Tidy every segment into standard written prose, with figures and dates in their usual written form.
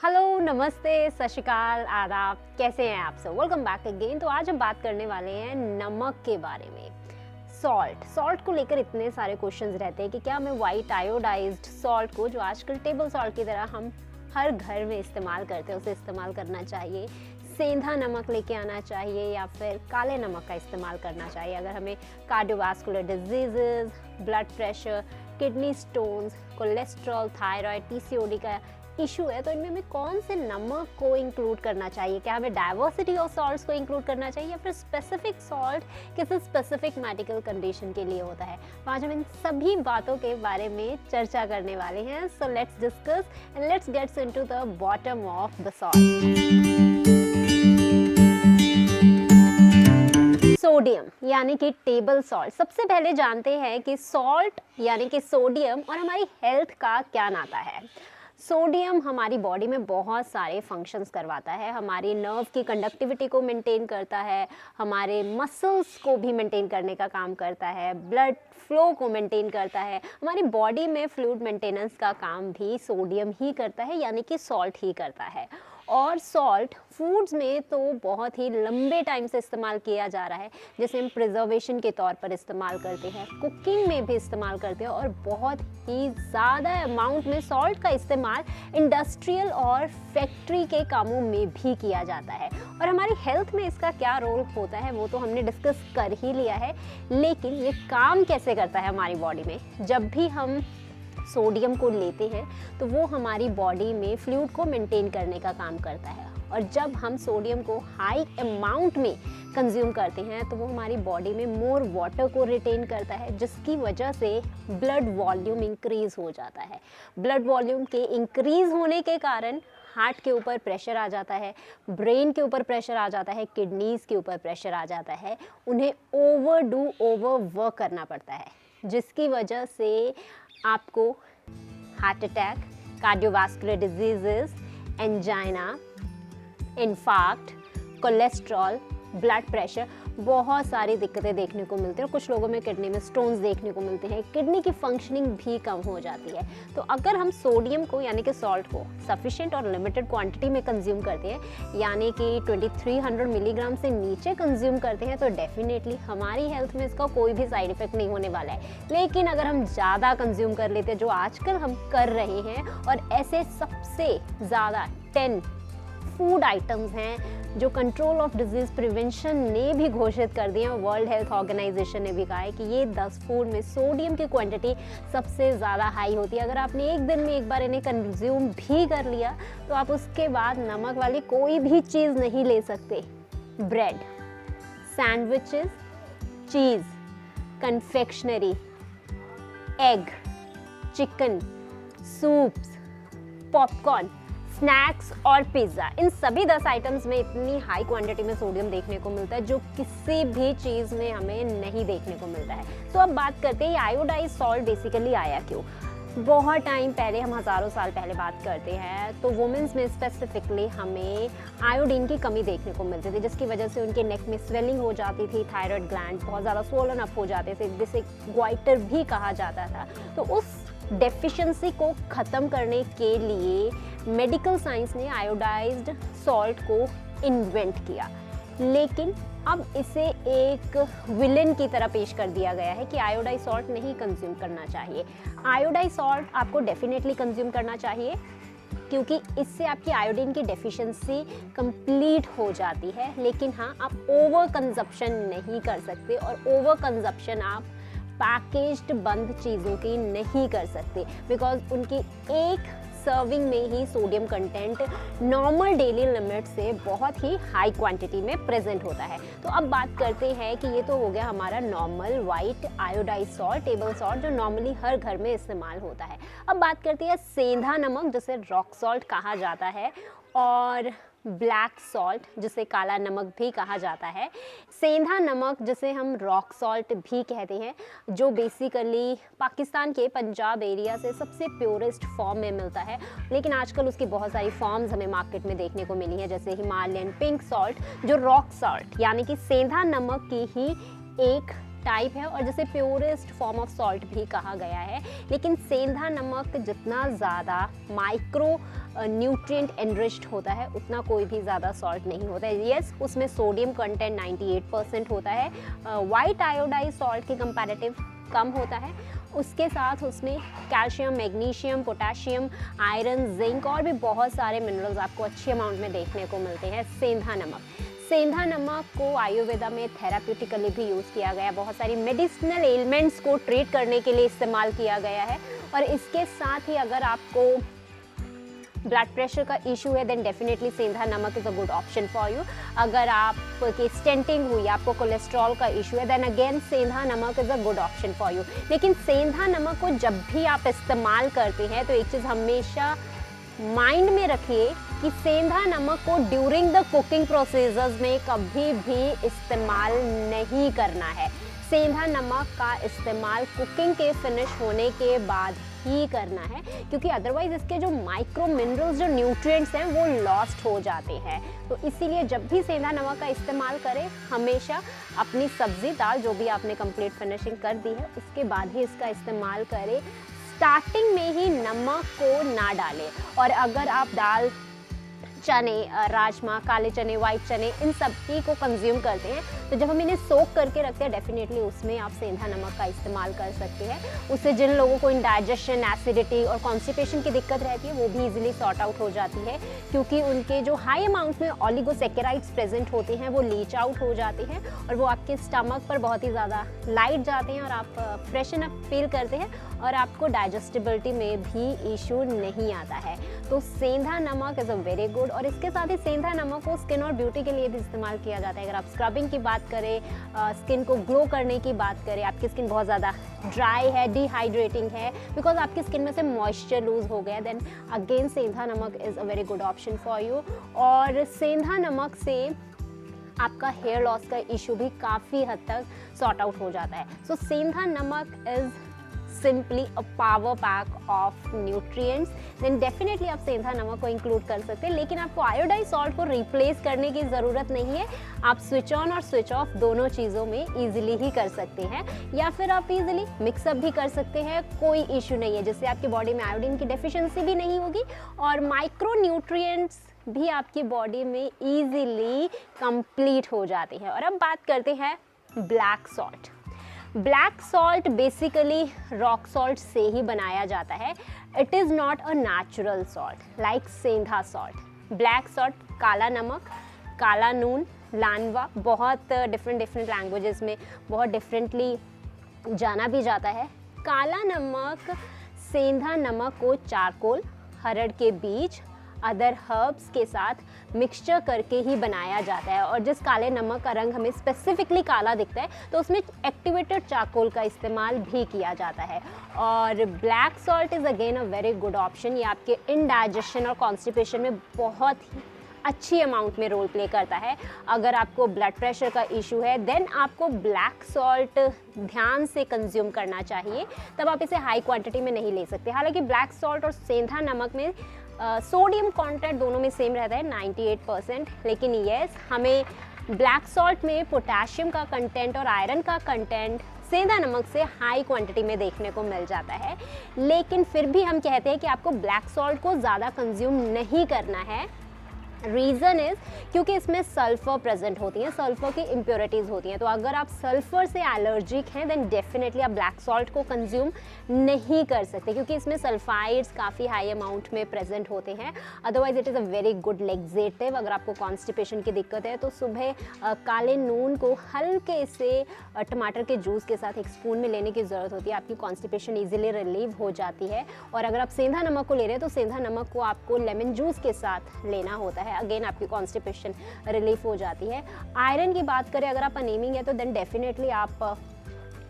Hello, नमस्ते, सत श्री अकाल, आदाब। कैसे हैं आप सब? Welcome back again. तो आज हम बात करने वाले हैं नमक के बारे में। सॉल्ट को लेकर इतने सारे क्वेश्चंस रहते हैं कि क्या हमें वाइट आयोडाइज्ड सॉल्ट को, जो आजकल टेबल सॉल्ट की तरह हम हर घर में इस्तेमाल करते हैं, उसे इस्तेमाल करना चाहिए, सेंधा नमक लेके आना चाहिए या फिर काले नमक का इस्तेमाल करना चाहिए अगर हमें cardiovascular diseases, blood pressure, kidney stones, cholesterol, thyroid, PCOD का इशू है। तो इनमें हमें कौन से नमक को इंक्लूड करना चाहिए? क्या हमें डाइवर्सिटी ऑफ सॉल्ट्स को इंक्लूड करना चाहिए या फिर स्पेसिफिक सॉल्ट किसी स्पेसिफिक मेडिकल कंडीशन के लिए होता है? तो आज हम इन सभी बातों के बारे में चर्चा करने वाले हैं। So let's discuss and let's get into the bottom of the salt. Sodium यानी कि टेबल सॉल्ट। सबसे पहले जानते हैं कि सॉल्ट यानी कि सोडियम और हमारी हेल्थ का क्या नाता है। सोडियम हमारी बॉडी में बहुत सारे फंक्शंस करवाता है। हमारी नर्व की कंडक्टिविटी को मेंटेन करता है, हमारे मसल्स को भी मेंटेन करने का काम करता है, ब्लड फ्लो को मेंटेन करता है। हमारी बॉडी में फ्लूइड मेंटेनेंस का काम भी सोडियम ही करता है, यानी कि सॉल्ट ही करता है। और सॉल्ट फूड्स में तो बहुत ही लंबे टाइम से इस्तेमाल किया जा रहा है, जैसे हम प्रिजर्वेशन के तौर पर इस्तेमाल करते हैं, कुकिंग में भी इस्तेमाल करते हैं और बहुत ही ज़्यादा अमाउंट में सॉल्ट का इस्तेमाल इंडस्ट्रियल और फैक्ट्री के कामों में भी किया जाता है। और हमारी हेल्थ में इसका क्या रोल होता है वो तो हमने डिस्कस कर ही लिया है, लेकिन ये काम कैसे करता है हमारी बॉडी में? जब भी हम सोडियम को लेते हैं तो वो हमारी बॉडी में फ्लूइड को मेंटेन करने का काम करता है, और जब हम सोडियम को हाई अमाउंट में कंज्यूम करते हैं तो वो हमारी बॉडी में मोर वाटर को रिटेन करता है, जिसकी वजह से ब्लड वॉल्यूम इंक्रीज हो जाता है। ब्लड वॉल्यूम के इंक्रीज होने के कारण हार्ट के ऊपर प्रेशर आ जाता है, ब्रेन के ऊपर प्रेशर आ जाता है, किडनीज के ऊपर प्रेशर आ जाता है, उन्हें ओवर वर्क करना पड़ता है, जिसकी वजह से आपको heart attack, cardiovascular diseases, angina, infarct, cholesterol, blood pressure, बहुत सारी दिक्कतें देखने को मिलती है। और कुछ लोगों में किडनी में स्टोन्स देखने को मिलते हैं, किडनी की फंक्शनिंग भी कम हो जाती है। तो अगर हम सोडियम को यानी कि सॉल्ट को सफिशिएंट और लिमिटेड क्वांटिटी में कंज्यूम करते हैं, यानी कि 2300 मिलीग्राम से नीचे कंज्यूम करते हैं, तो डेफिनेटली हमारी हेल्थ में इसका कोई भी साइड इफेक्ट नहीं होने वाला है। लेकिन अगर हम ज़्यादा कंज्यूम कर लेते हैं, जो आजकल हम कर रहे हैं, और ऐसे सबसे ज़्यादा 10 फूड आइटम्स हैं जो कंट्रोल ऑफ डिजीज प्रिवेंशन ने भी घोषित कर दिए हैं, वर्ल्ड हेल्थ ऑर्गेनाइजेशन ने भी कहा है कि ये 10 फूड में सोडियम की क्वांटिटी सबसे ज़्यादा हाई होती है। अगर आपने एक दिन में एक बार इन्हें कंज्यूम भी कर लिया तो आप उसके बाद नमक वाली कोई भी चीज़ नहीं ले सकते। Bread, sandwiches, cheese, confectionery, egg, chicken, soups, popcorn, snacks और पिज़्ज़ा, इन सभी 10 आइटम्स में इतनी हाई क्वांटिटी में सोडियम देखने को मिलता है जो किसी भी चीज़ में हमें नहीं देखने को मिलता है। तो अब बात करते हैं आयोडाइज सॉल्ट बेसिकली आया क्यों। बहुत टाइम पहले, हम हज़ारों साल पहले बात करते हैं, तो वुमेंस में स्पेसिफिकली हमें आयोडीन की कमी देखने को मिलती थी, जिसकी वजह से उनके नेक में स्वेलिंग हो जाती थी, थायराइड ग्लैंड बहुत ज़्यादा स्वोलन अप हो जाते थे, जिसे ग्वाइटर भी कहा जाता था। तो उस डेफिशिएंसी को ख़त्म करने के लिए मेडिकल साइंस ने आयोडाइज्ड सॉल्ट को इन्वेंट किया, लेकिन अब इसे एक विलेन की तरह पेश कर दिया गया है कि आयोडाइज सॉल्ट नहीं कंज्यूम करना चाहिए। आयोडाइज सॉल्ट आपको डेफिनेटली कंज्यूम करना चाहिए, क्योंकि इससे आपकी आयोडीन की डेफिशिएंसी कंप्लीट हो जाती है। लेकिन हाँ, आप ओवर कंजप्शन नहीं कर सकते, और ओवर कंजप्शन आप पैकेज्ड बंद चीज़ों की नहीं कर सकते, बिकॉज उनकी एक सर्विंग में ही sodium content normal daily limit से बहुत ही हाई क्वांटिटी में प्रेजेंट होता है। तो अब बात करते हैं कि ये तो हो गया हमारा normal white iodise salt, table salt, जो नॉर्मली हर घर में इस्तेमाल होता है। अब बात करते हैं सेंधा नमक, जिसे रॉक सॉल्ट कहा जाता है, और ब्लैक सॉल्ट, जिसे काला नमक भी कहा जाता है। सेंधा नमक, जिसे हम रॉक सॉल्ट भी कहते हैं, जो बेसिकली पाकिस्तान के पंजाब एरिया से सबसे प्योरेस्ट फॉर्म में मिलता है, लेकिन आजकल उसकी बहुत सारी फॉर्म्स हमें मार्केट में देखने को मिली हैं, जैसे हिमालयन पिंक सॉल्ट, जो रॉक सॉल्ट यानी कि सेंधा नमक की ही एक टाइप है और जिसे प्योरेस्ट फॉर्म ऑफ सॉल्ट भी कहा गया है। लेकिन सेंधा नमक जितना ज़्यादा माइक्रो न्यूट्रिएंट एनरिच्ड होता है उतना कोई भी ज़्यादा सॉल्ट नहीं होता है। यस, उसमें सोडियम कंटेंट 98% होता है, वाइट आयोडाइज सॉल्ट के कंपैरेटिव कम होता है। उसके साथ उसमें calcium, magnesium, potassium, iron, zinc और भी बहुत सारे मिनरल्स आपको अच्छे अमाउंट में देखने को मिलते हैं सेंधा नमक। सेंधा नमक को आयुर्वेदा में थेराप्यूटिकली भी यूज़ किया गया, बहुत सारी मेडिसिनल एलिमेंट्स को ट्रीट करने के लिए इस्तेमाल किया गया है। और इसके साथ ही अगर आपको ब्लड प्रेशर का इशू है देन डेफिनेटली सेंधा namak is a good option for you. अगर आपकी स्टेंटिंग हुई, आपको कोलेस्ट्रॉल का इशू है देन अगेन सेंधा namak is a good option for you. लेकिन सेंधा नमक को जब भी आप इस्तेमाल करते हैं तो एक चीज़ हमेशा माइंड में रखिए कि सेंधा नमक को ड्यूरिंग द कुकिंग प्रोसेसेस में कभी भी इस्तेमाल नहीं करना है। सेंधा नमक का इस्तेमाल कुकिंग के फिनिश होने के बाद ही करना है, क्योंकि अदरवाइज इसके जो माइक्रो मिनरल्स, जो न्यूट्रिएंट्स हैं वो लॉस्ट हो जाते हैं। तो इसीलिए जब भी सेंधा नमक का इस्तेमाल करें हमेशा अपनी सब्जी दाल जो भी आपने कंप्लीट फिनिशिंग कर दी है उसके बाद ही इसका इस्तेमाल करें। स्टार्टिंग में ही नमक को ना डालें। और अगर आप दाल, चने, राजमा, काले चने, वाइट चने, इन सभी को कंज्यूम करते हैं तो जब हम इन्हें सोक करके रखते हैं डेफिनेटली उसमें आप सेंधा नमक का इस्तेमाल कर सकते हैं। उससे जिन लोगों को इंडाइजेशन, एसिडिटी और कॉन्स्टिपेशन की दिक्कत रहती है वो भी इजीली सॉर्ट आउट हो जाती है, क्योंकि उनके जो हाई अमाउंट में ऑलिगोसैकेराइड्स प्रेजेंट होते हैं वो लीच आउट हो जाते हैं और वो आपके स्टमक पर बहुत ही ज़्यादा लाइट जाते हैं और आप फ्रेशन अप फील करते हैं और आपको डाइजेस्टिबिलिटी में भी इशू नहीं आता है। तो सेंधा namak is a very good. और इसके साथ ही सेंधा नमक को स्किन और ब्यूटी के लिए भी इस्तेमाल किया जाता है। अगर आप स्क्रबिंग की बात करें, स्किन को ग्लो करने की बात करें, आपकी स्किन बहुत ज़्यादा ड्राई है, डिहाइड्रेटिंग है, बिकॉज आपकी स्किन में से मॉइस्चर लूज हो गया, देन अगेन सेंधा namak is a very good option for you. और सेंधा नमक से आपका हेयर लॉस का इशू भी काफ़ी हद तक सॉर्ट आउट हो जाता है। So sendha namak is simply a power pack of nutrients, then definitely आप सेंधा नमक को इंक्लूड कर सकते हैं। लेकिन आपको आयोडाइज सॉल्ट को रिप्लेस करने की ज़रूरत नहीं है। आप स्विच ऑन और स्विच ऑफ दोनों चीज़ों में ईजिली ही कर सकते हैं, या फिर आप ईजिली मिक्सअप भी कर सकते हैं, कोई इशू नहीं है, जिससे आपकी बॉडी में आयोडीन की डेफिशिएंसी भी नहीं होगी और माइक्रो न्यूट्रिएंट्स भी आपकी बॉडी में ईजिली कंप्लीट हो जाते हैं। और अब बात करते हैं black salt. Black salt basically rock salt से ही बनाया जाता है। It is not a natural salt like सेंधा सॉल्ट। ब्लैक सॉल्ट, काला नमक, काला नून, लानवा, बहुत डिफरेंट लैंग्वेजेस में बहुत डिफरेंटली जाना भी जाता है। काला नमक सेंधा नमक को चारकोल, हरड़ के बीज, अदर हर्ब्स के साथ मिक्सचर करके ही बनाया जाता है। और जिस काले नमक का रंग हमें स्पेसिफिकली काला दिखता है तो उसमें एक्टिवेटेड चारकोल का इस्तेमाल भी किया जाता है। और black salt is again a very good option. ये आपके इनडाइजेशन और कॉन्स्टिपेशन में बहुत ही अच्छी अमाउंट में रोल प्ले करता है। अगर आपको ब्लड प्रेशर का इशू है देन आपको ब्लैक सॉल्ट ध्यान से कंज्यूम करना चाहिए, तब आप इसे हाई क्वांटिटी में नहीं ले सकते। हालांकि ब्लैक सॉल्ट और सेंधा नमक में सोडियम कंटेंट दोनों में सेम रहता है 98%, लेकिन यस हमें ब्लैक सॉल्ट में पोटेशियम का कंटेंट और आयरन का कंटेंट सेंधा नमक से हाई क्वांटिटी में देखने को मिल जाता है। लेकिन फिर भी हम कहते हैं कि आपको ब्लैक सॉल्ट को ज़्यादा कंज्यूम नहीं करना है। रीज़न इज़ क्योंकि इसमें सल्फ़र प्रेजेंट होती हैं, सल्फ़र की इम्प्योरिटीज़ होती हैं। तो अगर आप सल्फ़र से एलर्जिक हैं देन डेफिनेटली आप ब्लैक सॉल्ट को कंज्यूम नहीं कर सकते, क्योंकि इसमें सल्फाइड्स काफ़ी हाई अमाउंट में प्रेजेंट होते हैं। Otherwise it is a very good laxative. अगर आपको कॉन्स्टिपेशन की दिक्कत है तो सुबह काले नून को हल्के से टमाटर के जूस के साथ एक स्पून में लेने की ज़रूरत होती है। आपकी कॉन्स्टिपेशन ईजिली रिलीव हो जाती है। और अगर आप सेंधा नमक को ले रहे हैं तो सेंधा नमक को आपको लेमन जूस के साथ लेना होता है। अगेन आपकी कॉन्स्टिपेशन रिलीफ हो जाती है। आयरन की बात करें, अगर आप अनीमिक है तो देन डेफिनेटली आप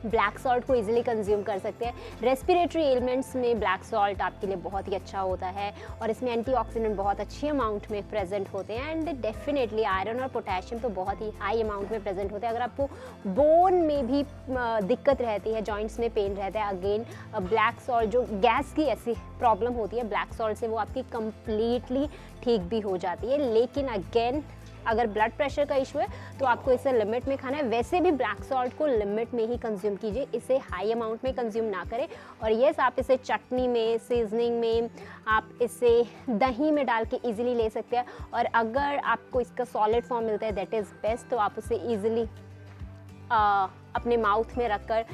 ब्लैक सॉल्ट को इजीली कंज्यूम कर सकते हैं। रेस्पिरेटरी एलिमेंट्स में ब्लैक सॉल्ट आपके लिए बहुत ही अच्छा होता है और इसमें एंटीऑक्सीडेंट बहुत अच्छी अमाउंट में प्रेजेंट होते हैं। एंड डेफिनेटली आयरन और पोटेशियम तो बहुत ही हाई अमाउंट में प्रेजेंट होते हैं। अगर आपको बोन में भी दिक्कत रहती है, जॉइंट्स में पेन रहता है, अगेन ब्लैक सॉल्ट, जो गैस की ऐसी प्रॉब्लम होती है ब्लैक सॉल्ट से, वो आपकी कंप्लीटली ठीक भी हो जाती है। लेकिन अगेन अगर ब्लड प्रेशर का इशू है तो आपको इसे लिमिट में खाना है। वैसे भी ब्लैक सॉल्ट को लिमिट में ही कंज्यूम कीजिए, इसे हाई अमाउंट में कंज्यूम ना करें। और येस, आप इसे चटनी में, सीजनिंग में, आप इसे दही में डाल के ईजिली ले सकते हैं। और अगर आपको इसका सॉलिड फॉर्म मिलता है दैट इज़ बेस्ट, तो आप उसे ईजिली अपने माउथ में रखकर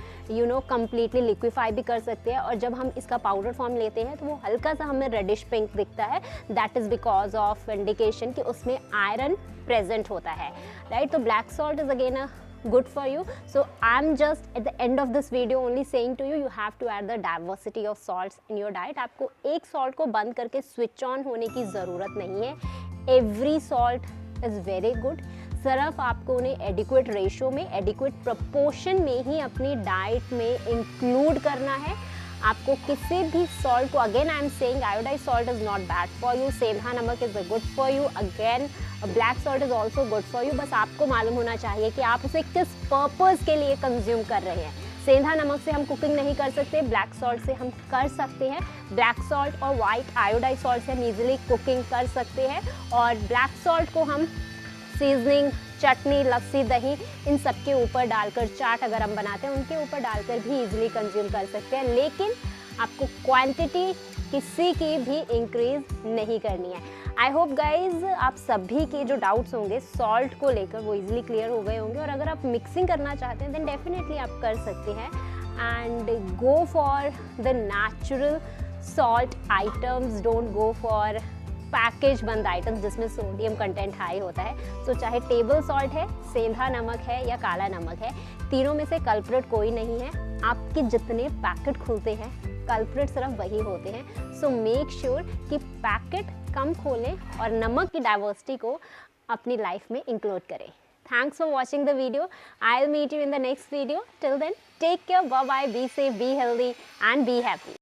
कम्प्लीटली लिक्विफाई भी कर सकते हैं। और जब हम इसका पाउडर फॉर्म लेते हैं तो वो हल्का सा हमें रेडिश पिंक दिखता है, that is because of indication कि उसमें आयरन प्रेजेंट होता है, राइट। तो black salt is again a good for you. So I'm just at the end of this video only saying to you, you have to add the diversity of salts in your diet. आपको एक salt को बंद करके switch on होने की ज़रूरत नहीं है। Every salt is very good. सिर्फ आपको उन्हें एडिक्वेट रेशो में, एडिक्वेट प्रपोर्शन में ही अपनी डाइट में इंक्लूड करना है। आपको किसी भी सॉल्ट को, again I am saying iodise salt is not bad for you, सेंधा namak is good for you, again black salt is also good for you. बस आपको मालूम होना चाहिए कि आप उसे किस पर्पज़ के लिए कंज्यूम कर रहे हैं। सेंधा नमक से हम कुकिंग नहीं कर सकते, ब्लैक सॉल्ट से हम कर सकते हैं। ब्लैक सॉल्ट और वाइट आयोडाइज सॉल्ट से हम ईजिली कुकिंग कर सकते हैं। और ब्लैक सॉल्ट को हम सीजनिंग, चटनी, लस्सी, दही, इन सब के ऊपर डालकर, चाट अगर हम बनाते हैं उनके ऊपर डालकर भी इजीली कंज्यूम कर सकते हैं। लेकिन आपको क्वांटिटी किसी की भी इंक्रीज नहीं करनी है। आई होप गाइज आप सभी के जो डाउट्स होंगे सॉल्ट को लेकर वो इजीली क्लियर हो गए होंगे। और अगर आप मिक्सिंग करना चाहते हैं देन डेफिनेटली आप कर सकते हैं। And go for the natural salt items, don't go for package बंद आइटम्स जिसमें सोडियम कंटेंट हाई होता है। तो चाहे टेबल सॉल्ट है, सेंधा नमक है या काला नमक है, तीनों में से कल्प्रिट कोई नहीं है। आपके जितने पैकेट खुलते हैं कल्प्रिट सिर्फ वही होते हैं। सो मेक श्योर कि पैकेट कम खोलें और नमक की डाइवर्सिटी को अपनी लाइफ में इंक्लूड करें। Thanks for watching the video. I'll meet you in the next video. Till then, take care, bye bye, be safe, be healthy and be happy.